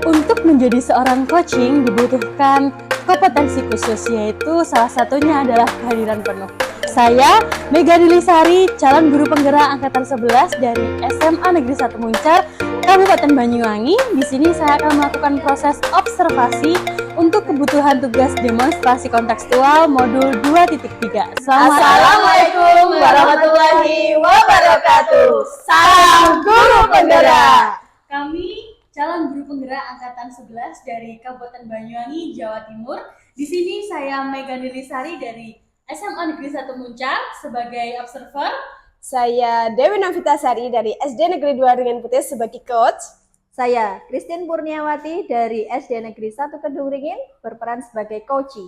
Untuk menjadi seorang coaching dibutuhkan kompetensi khusus, yaitu salah satunya adalah kehadiran penuh. Saya Mega Dilisari, calon guru penggerak angkatan 11 dari SMA Negeri 1 Muncar, Kabupaten Banyuwangi. Di sini saya akan melakukan proses observasi untuk kebutuhan tugas demonstrasi kontekstual modul 2.3. Assalamualaikum warahmatullahi wabarakatuh. Salam guru penggerak. Kami calon guru penggerak angkatan 11 dari Kabupaten Banyuwangi, Jawa Timur. Di sini saya Mega Dilisari dari SMA Negeri 1 Muncar sebagai observer. Saya Dewi Novitasari dari SD Negeri 2 Ringin Putih sebagai coach. Saya Christine Purniawati dari SD Negeri 1 Kedung Ringin berperan sebagai coaching.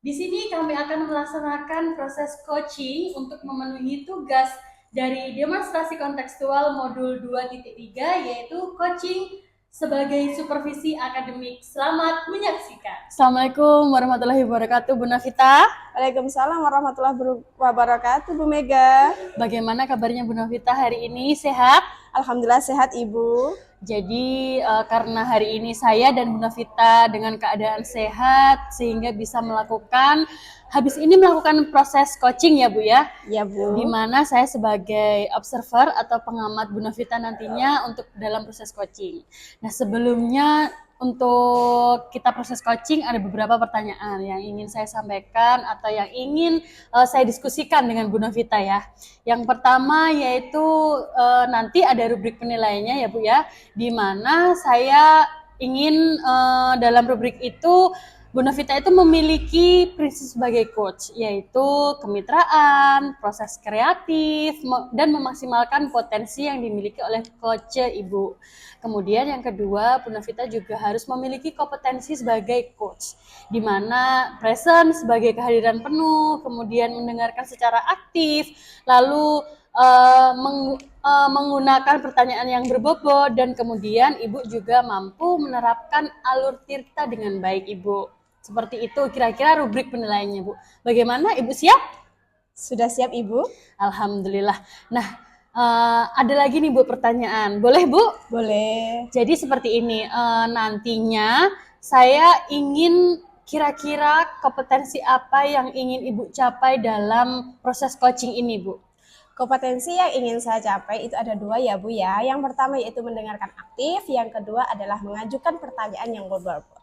Di sini kami akan melaksanakan proses coaching untuk memenuhi tugas dari demonstrasi kontekstual modul 2.3, yaitu coaching sebagai supervisi akademik. Selamat menyaksikan. Assalamualaikum warahmatullahi wabarakatuh, Bu Novita. Waalaikumsalam warahmatullahi wabarakatuh, Bu Mega. Bagaimana kabarnya Bu Novita hari ini? Sehat? Alhamdulillah sehat, Ibu. Jadi karena hari ini saya dan Bu Novita dengan keadaan sehat sehingga bisa melakukan proses coaching ya Bu ya. Ya Bu. Di mana saya sebagai observer atau pengamat Bu Novita nantinya untuk dalam proses coaching. Nah, sebelumnya untuk kita proses coaching ada beberapa pertanyaan yang ingin saya sampaikan atau yang ingin saya diskusikan dengan Bu Novita ya. Yang pertama yaitu nanti ada rubrik penilaiannya ya Bu ya, di mana saya ingin dalam rubrik itu Bu Novita itu memiliki prinsip sebagai coach, yaitu kemitraan, proses kreatif, dan memaksimalkan potensi yang dimiliki oleh coach Ibu. Kemudian yang kedua, Bu Novita juga harus memiliki kompetensi sebagai coach, di mana present sebagai kehadiran penuh, kemudian mendengarkan secara aktif, lalu menggunakan pertanyaan yang berbobot, dan kemudian Ibu juga mampu menerapkan alur tirta dengan baik Ibu. Seperti itu kira-kira rubrik penilaiannya Bu. Bagaimana Ibu siap? Sudah siap Ibu? Alhamdulillah. Nah, ada lagi nih Bu pertanyaan. Boleh Bu? Boleh. Jadi seperti ini, nantinya saya ingin kira-kira kompetensi apa yang ingin Ibu capai dalam proses coaching ini Bu? Kompetensi yang ingin saya capai itu ada dua ya Bu ya. Yang pertama yaitu mendengarkan aktif, yang kedua adalah mengajukan pertanyaan yang berbobot.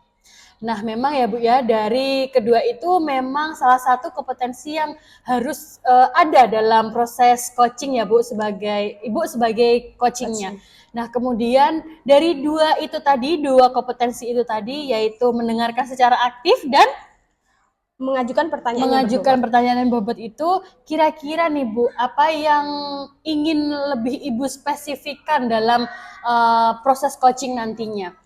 Nah, memang ya Bu ya, dari kedua itu memang salah satu kompetensi yang harus ada dalam proses coaching ya Bu, Ibu sebagai coachingnya. Nah, kemudian dari dua kompetensi itu tadi, yaitu mendengarkan secara aktif dan mengajukan pertanyaan yang bobot itu, kira-kira nih Bu, apa yang ingin lebih Ibu spesifikkan dalam proses coaching nantinya?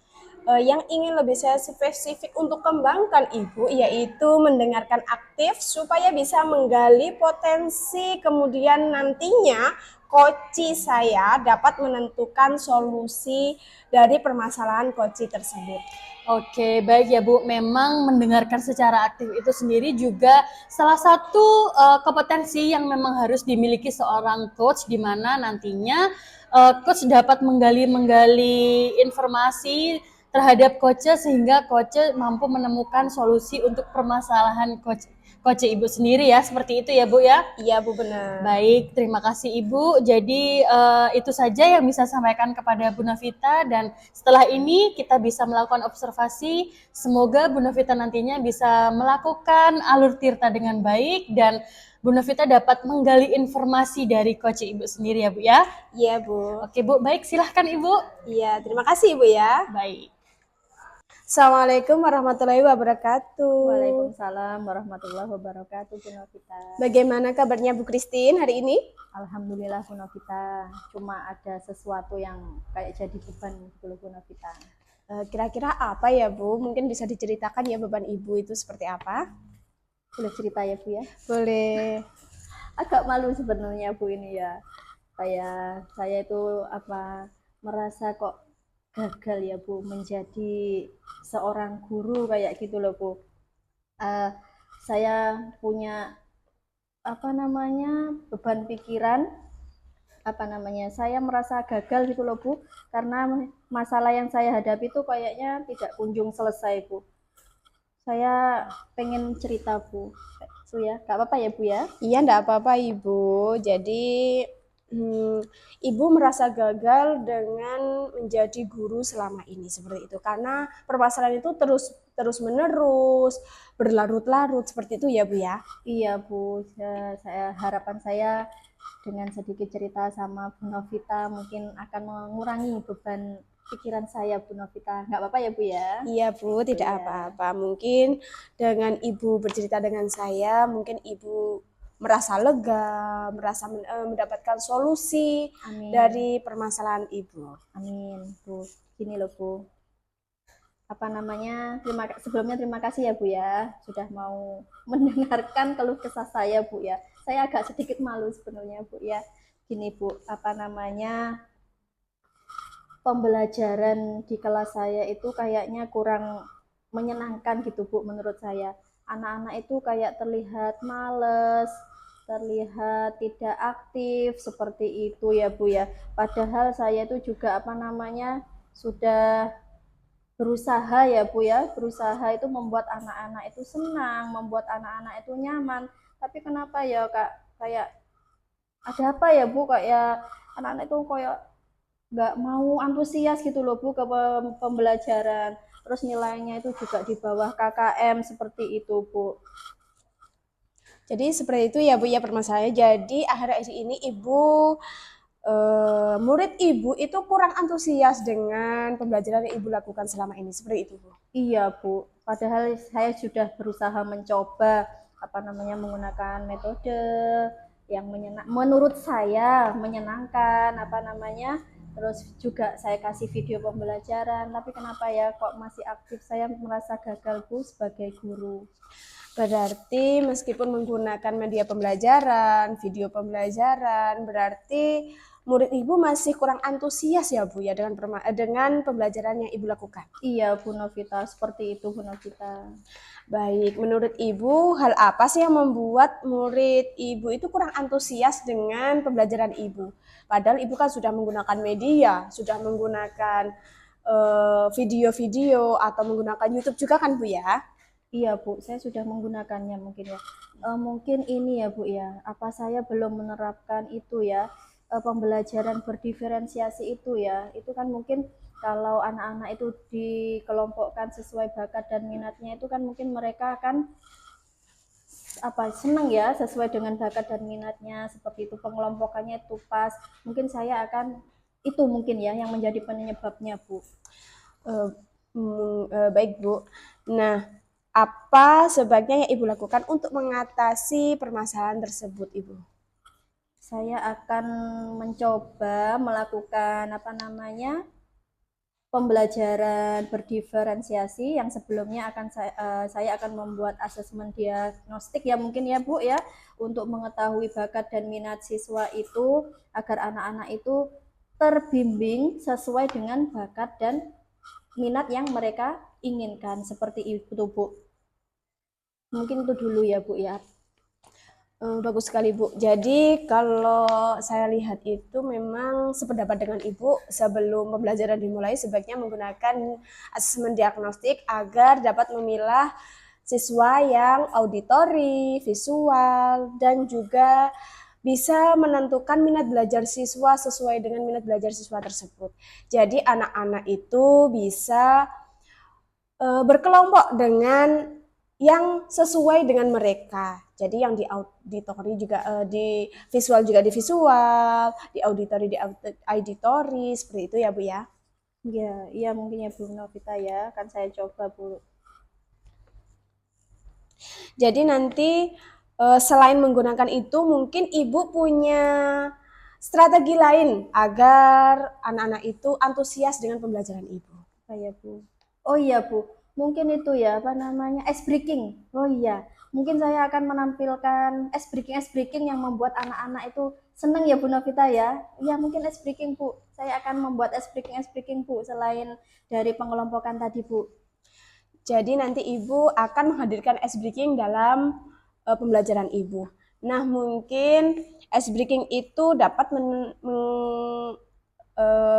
Yang ingin lebih saya spesifik untuk kembangkan Ibu yaitu mendengarkan aktif supaya bisa menggali potensi, kemudian nantinya koci saya dapat menentukan solusi dari permasalahan koci tersebut. Oke, baik ya Bu. Memang mendengarkan secara aktif itu sendiri juga salah satu kompetensi yang memang harus dimiliki seorang coach, di mana nantinya coach dapat menggali informasi terhadap coach sehingga coach mampu menemukan solusi untuk permasalahan coach Ibu sendiri ya, seperti itu ya Bu ya. Iya Bu, benar. Baik, terima kasih Ibu. Jadi itu saja yang bisa saya sampaikan kepada Bu Novita, dan setelah ini kita bisa melakukan observasi. Semoga Bu Novita nantinya bisa melakukan alur tirta dengan baik dan Bu Novita dapat menggali informasi dari coach Ibu sendiri ya Bu ya. Iya Bu. Oke Bu, baik, silahkan Ibu. Iya, terima kasih Ibu ya. Baik. Assalamualaikum warahmatullahi wabarakatuh. Waalaikumsalam warahmatullahi wabarakatuh, Bu Novita. Bagaimana kabarnya Bu Christine hari ini? Alhamdulillah Bu Novita, cuma ada sesuatu yang kayak jadi beban gitu loh Bu Novita. Kira-kira apa ya Bu? Mungkin bisa diceritakan ya beban Ibu itu seperti apa? Boleh cerita ya Bu ya? Boleh. Agak malu sebenarnya Bu ini ya. Kayak saya itu merasa kok gagal ya Bu menjadi seorang guru kayak gitu loh Bu. Saya punya beban pikiran, saya merasa gagal gitu loh Bu, karena masalah yang saya hadapi itu kayaknya tidak kunjung selesai Bu. Saya pengen cerita Bu, so ya, gak apa-apa ya Bu ya? Iya, enggak apa-apa Ibu. Jadi Ibu merasa gagal dengan menjadi guru selama ini seperti itu karena permasalahan itu terus menerus, berlarut-larut seperti itu ya Bu ya? Iya Bu, harapan saya dengan sedikit cerita sama Bu Novita mungkin akan mengurangi beban pikiran saya Bu Novita. Nggak apa-apa ya Bu ya? Iya Bu, tidak apa-apa. Mungkin dengan Ibu bercerita dengan saya, mungkin Ibu merasa lega, merasa mendapatkan solusi Amin. dari permasalahan Ibu. Amin Bu. Gini loh Bu, sebelumnya terima kasih ya Bu ya sudah mau mendengarkan keluh kesah saya Bu ya. Saya agak sedikit malu sebenarnya Bu ya. Gini Bu, pembelajaran di kelas saya itu kayaknya kurang menyenangkan gitu Bu menurut saya. Anak-anak itu kayak terlihat males, terlihat tidak aktif seperti itu ya Bu ya. Padahal saya itu juga sudah berusaha ya Bu ya, berusaha itu membuat anak-anak itu senang, membuat anak-anak itu nyaman. Tapi kenapa ya Kak, kayak ada apa ya Bu, kayak anak-anak itu kayak nggak mau antusias gitu loh Bu ke pembelajaran. Terus nilainya itu juga di bawah KKM seperti itu Bu. Jadi seperti itu ya Bu ya permasalahannya. Jadi akhir-akhir ini murid Ibu itu kurang antusias dengan pembelajaran yang Ibu lakukan selama ini. Seperti itu Bu. Iya Bu, padahal saya sudah berusaha mencoba menggunakan metode yang menurut saya menyenangkan terus juga saya kasih video pembelajaran, tapi kenapa ya kok masih aktif, saya merasa gagal Bu sebagai guru. Berarti meskipun menggunakan media pembelajaran, video pembelajaran, berarti murid Ibu masih kurang antusias ya Bu ya dengan pembelajaran yang Ibu lakukan. Iya Bu Novita, seperti itu Bu Novita. Baik, menurut Ibu hal apa sih yang membuat murid Ibu itu kurang antusias dengan pembelajaran Ibu? Padahal Ibu kan sudah menggunakan media, sudah menggunakan video-video atau menggunakan YouTube juga kan Bu ya? Iya Bu, saya sudah menggunakannya mungkin ya. Mungkin ini ya Bu ya, saya belum menerapkan itu ya, pembelajaran berdiferensiasi itu ya. Itu kan mungkin kalau anak-anak itu dikelompokkan sesuai bakat dan minatnya itu kan mungkin mereka akan senang ya sesuai dengan bakat dan minatnya, seperti itu pengelompokannya itu pas. Mungkin saya akan itu mungkin ya yang menjadi penyebabnya Bu. Baik Bu. Nah, apa sebaiknya yang Ibu lakukan untuk mengatasi permasalahan tersebut, Ibu? Saya akan mencoba melakukan pembelajaran berdiferensiasi yang sebelumnya akan saya akan membuat asesmen diagnostik ya mungkin ya Bu ya, untuk mengetahui bakat dan minat siswa itu agar anak-anak itu terbimbing sesuai dengan bakat dan minat yang mereka inginkan seperti itu Bu. Mungkin itu dulu ya Bu ya. Bagus sekali Bu. Jadi kalau saya lihat itu memang sependapat dengan Ibu, sebelum pembelajaran dimulai sebaiknya menggunakan asesmen diagnostik agar dapat memilah siswa yang auditori, visual, dan juga bisa menentukan minat belajar siswa sesuai dengan minat belajar siswa tersebut. Jadi anak-anak itu bisa berkelompok dengan yang sesuai dengan mereka. Jadi yang di auditori juga di visual juga di visual, di auditori seperti itu ya Bu ya. Ya, iya mungkin ya Bu Novita ya, akan saya coba Bu. Jadi nanti selain menggunakan itu mungkin Ibu punya strategi lain agar anak-anak itu antusias dengan pembelajaran Ibu. Apa ya Bu? Oh iya Bu, mungkin itu ya apa namanya ice breaking. Oh iya, mungkin saya akan menampilkan ice breaking yang membuat anak-anak itu senang ya Bu Novita ya. Iya mungkin ice breaking Bu. Saya akan membuat ice breaking Bu selain dari pengelompokan tadi Bu. Jadi nanti Ibu akan menghadirkan ice breaking dalam pembelajaran Ibu. Nah, mungkin ice breaking itu dapat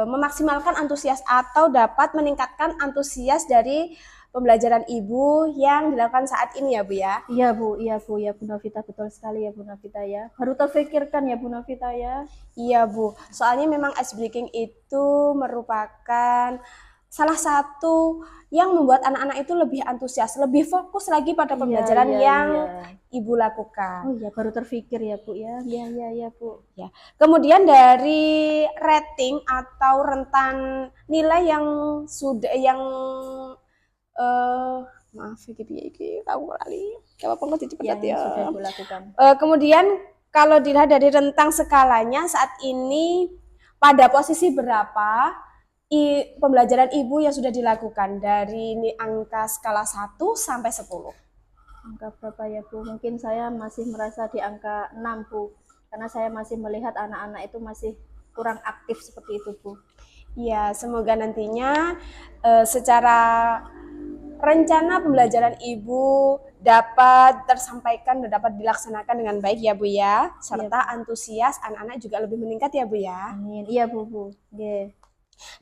memaksimalkan antusias atau dapat meningkatkan antusias dari pembelajaran Ibu yang dilakukan saat ini ya Bu ya. Iya Bu, ya Bu Novita, betul sekali ya Bu Novita ya. Baru terfikirkan ya Bu Novita ya. Iya Bu, soalnya memang ice breaking itu merupakan salah satu yang membuat anak-anak itu lebih antusias, lebih fokus lagi pada pembelajaran yang Ibu lakukan. Oh iya, baru terfikir ya Bu ya. Iya Bu. Ya. Kemudian dari rating atau rentan nilai yang sudah maaf iki aku lali. Apa ngerti cepat yang sudah dilakukan. Kemudian kalau dilihat dari rentang skalanya saat ini pada posisi berapa pembelajaran Ibu yang sudah dilakukan dari ini angka skala 1 sampai 10? Angka berapa ya Bu? Mungkin saya masih merasa di angka 6 Bu. Karena saya masih melihat anak-anak itu masih kurang aktif seperti itu Bu. Ya, semoga nantinya secara rencana pembelajaran Ibu dapat tersampaikan dan dapat dilaksanakan dengan baik ya Bu ya, serta antusias anak-anak juga lebih meningkat ya Bu ya. Amin. Iya Bu. Yeah.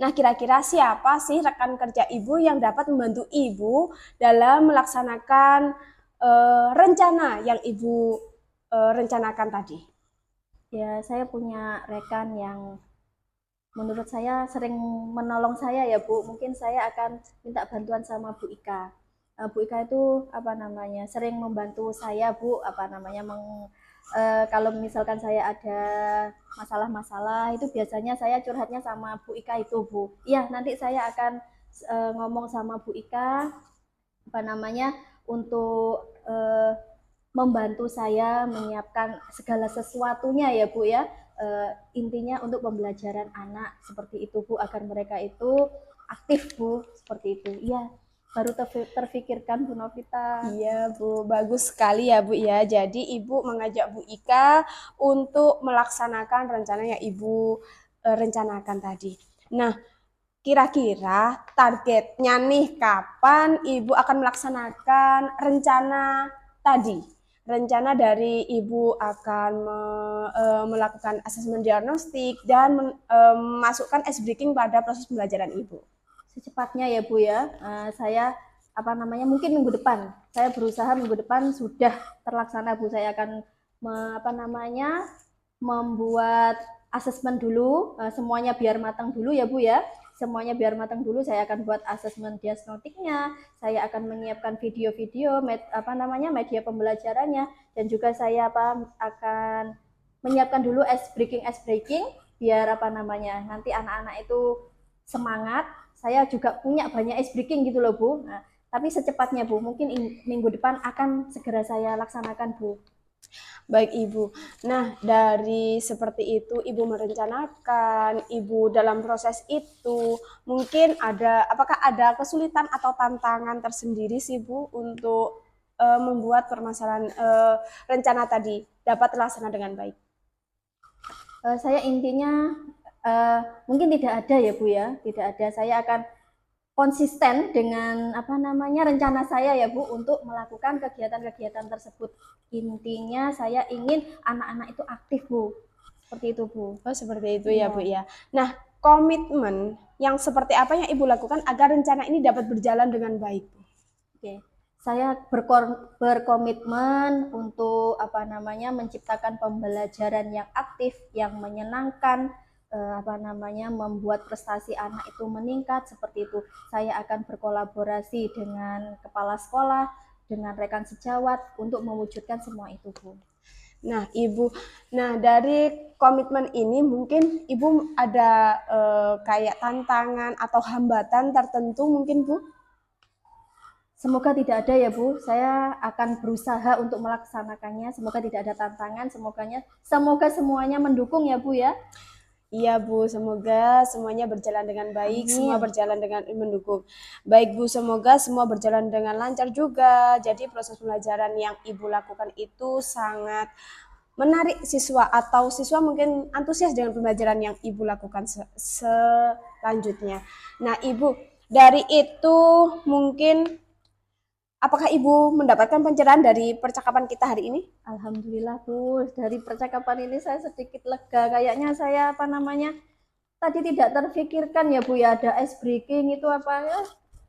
Nah, kira-kira siapa sih rekan kerja Ibu yang dapat membantu Ibu dalam melaksanakan rencana yang Ibu rencanakan tadi? Ya, saya punya rekan yang menurut saya sering menolong saya ya Bu. Mungkin saya akan minta bantuan sama Bu Ika. Bu Ika itu apa namanya sering membantu saya Bu, apa namanya kalau misalkan saya ada masalah-masalah itu biasanya saya curhatnya sama Bu Ika itu Bu. Iya nanti saya akan ngomong sama Bu Ika apa namanya untuk membantu saya menyiapkan segala sesuatunya ya Bu ya. Intinya untuk pembelajaran anak seperti itu Bu agar mereka itu aktif Bu seperti itu. Iya baru terfikirkan Bu Novita. Iya Bu, bagus sekali ya Bu ya. Jadi Ibu mengajak Bu Ika untuk melaksanakan rencana yang Ibu rencanakan tadi. Nah, kira-kira targetnya nih kapan Ibu akan melaksanakan rencana tadi? Rencana dari Ibu akan melakukan asesmen diagnostik dan memasukkan ice breaking pada proses pembelajaran Ibu. Secepatnya ya Bu ya. Saya apa namanya mungkin minggu depan. Saya berusaha minggu depan sudah terlaksana Bu. Saya akan apa namanya membuat asesmen dulu semuanya biar matang dulu ya Bu ya. Semuanya biar matang dulu saya akan buat asesmen diagnostiknya. Saya akan menyiapkan video-video apa namanya media pembelajarannya dan juga saya akan menyiapkan dulu ice breaking biar apa namanya nanti anak-anak itu semangat. Saya juga punya banyak ice breaking gitu loh Bu. Nah, tapi secepatnya Bu, minggu depan akan segera saya laksanakan Bu. Baik Ibu. Nah, dari seperti itu Ibu merencanakan, Ibu dalam proses itu mungkin apakah ada kesulitan atau tantangan tersendiri sih Bu untuk membuat permasalahan rencana tadi dapat terlaksana dengan baik? Saya intinya mungkin tidak ada ya Bu ya, tidak ada. Saya akan konsisten dengan rencana saya ya Bu untuk melakukan kegiatan-kegiatan tersebut. Intinya saya ingin anak-anak itu aktif Bu, seperti itu Bu. Oh, seperti itu ya Iya. Bu ya. Nah, komitmen yang seperti apa yang Ibu lakukan agar rencana ini dapat berjalan dengan baik Bu? Oke, saya berkomitmen untuk menciptakan pembelajaran yang aktif, yang menyenangkan, membuat prestasi anak itu meningkat seperti itu. Saya akan berkolaborasi dengan kepala sekolah, dengan rekan sejawat untuk mewujudkan semua itu, Bu. Nah, Ibu, dari komitmen ini mungkin Ibu ada kayak tantangan atau hambatan tertentu mungkin Bu? Semoga tidak ada ya Bu, saya akan berusaha untuk melaksanakannya. Semoga tidak ada tantangan, semoga semuanya mendukung ya Bu ya. Iya Bu, semoga semuanya berjalan dengan baik, Amin. semua berjalan dengan mendukung. Baik Bu, semoga semua berjalan dengan lancar juga. Jadi proses pembelajaran yang Ibu lakukan itu sangat menarik siswa atau siswa mungkin antusias dengan pembelajaran yang Ibu lakukan selanjutnya. Nah Ibu, dari itu mungkin apakah Ibu mendapatkan pencerahan dari percakapan kita hari ini? Alhamdulillah Bu, dari percakapan ini saya sedikit lega. Kayaknya saya tadi tidak terfikirkan ya Bu ya, ada ice breaking itu apa ya.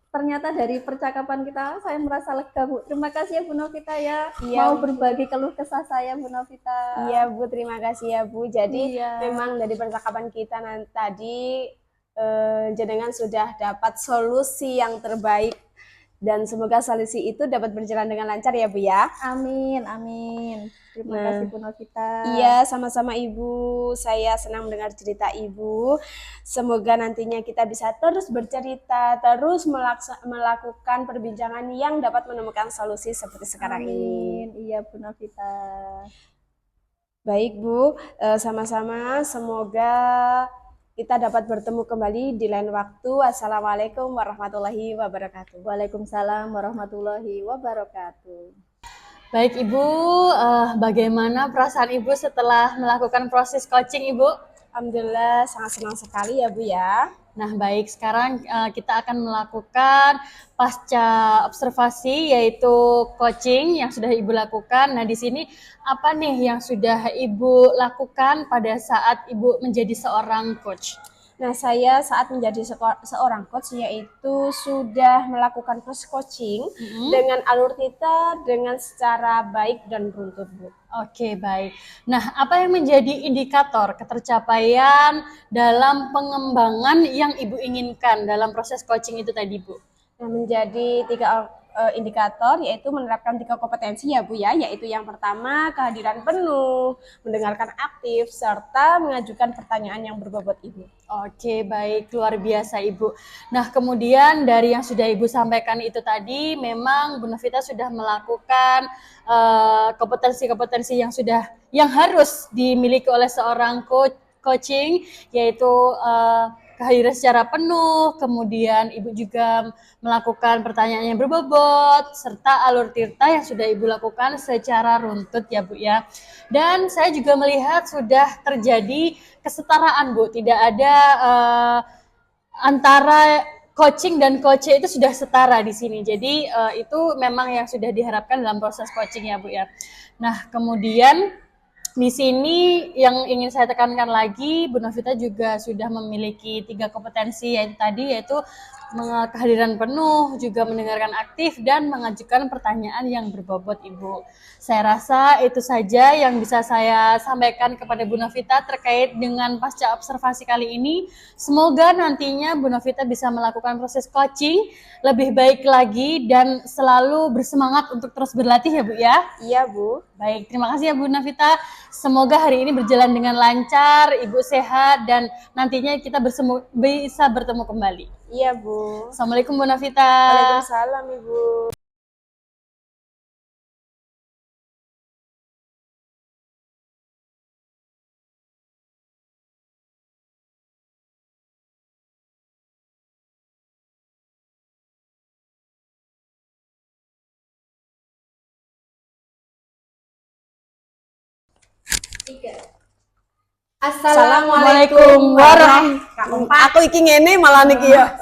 Ternyata dari percakapan kita saya merasa lega Bu. Terima kasih ya Bu Novita ya, Iya, mau berbagi keluh kesah saya Bu Novita. Iya Bu, terima kasih ya Bu. Jadi Iya. memang dari percakapan kita tadi jenengan sudah dapat solusi yang terbaik dan semoga solusi itu dapat berjalan dengan lancar ya Bu ya. Amin, amin. Terima kasih Bu Novita. Iya, sama-sama Ibu. Saya senang mendengar cerita Ibu. Semoga nantinya kita bisa terus bercerita, terus melakukan perbincangan yang dapat menemukan solusi seperti sekarang ini. Amin. Iya Bu Novita. Baik Bu, sama-sama. Semoga kita dapat bertemu kembali di lain waktu. Assalamualaikum warahmatullahi wabarakatuh. Waalaikumsalam warahmatullahi wabarakatuh. Baik Ibu, bagaimana perasaan Ibu setelah melakukan proses coaching Ibu? Alhamdulillah sangat senang sekali ya Bu ya. Nah, baik, sekarang kita akan melakukan pasca observasi, yaitu coaching yang sudah Ibu lakukan. Nah, di sini apa nih yang sudah Ibu lakukan pada saat Ibu menjadi seorang coach? Nah, saya saat menjadi seorang coach yaitu sudah melakukan proses coaching dengan alur kita dengan secara baik dan beruntun, Bu. Oke, baik. Nah, apa yang menjadi indikator ketercapaian dalam pengembangan yang Ibu inginkan dalam proses coaching itu tadi, Bu? Nah, menjadi 3 indikator yaitu menerapkan 3 kompetensi ya Bu ya, yaitu yang pertama kehadiran penuh, mendengarkan aktif, serta mengajukan pertanyaan yang berbobot Ibu. Oke, baik, luar biasa Ibu. Nah, kemudian dari yang sudah Ibu sampaikan itu tadi, memang Bu Novita sudah melakukan kompetensi-kompetensi yang harus dimiliki oleh seorang coaching, yaitu kehadiran secara penuh, kemudian Ibu juga melakukan pertanyaan yang berbobot, serta alur tirta yang sudah Ibu lakukan secara runtut ya Bu ya. Dan saya juga melihat sudah terjadi kesetaraan Bu, tidak ada antara coaching dan coach itu sudah setara di sini. Jadi itu memang yang sudah diharapkan dalam proses coaching ya Bu ya. Nah, kemudian di sini yang ingin saya tekankan lagi, Bu Novita juga sudah memiliki 3 kompetensi yaitu kehadiran penuh, juga mendengarkan aktif, dan mengajukan pertanyaan yang berbobot Ibu. Saya rasa itu saja yang bisa saya sampaikan kepada Bu Novita terkait dengan pasca observasi kali ini. Semoga nantinya Bu Novita bisa melakukan proses coaching lebih baik lagi dan selalu bersemangat untuk terus berlatih ya Bu ya. Iya Bu. Baik, terima kasih ya Bu Novita. Semoga hari ini berjalan dengan lancar, Ibu sehat, dan nantinya kita bisa bertemu kembali. Iya Bu. Assalamualaikum Bu Novita. Waalaikumsalam Ibu. Assalamualaikum Assalamualaikum warahmatullahi. Aku iki ngene malah niki ya.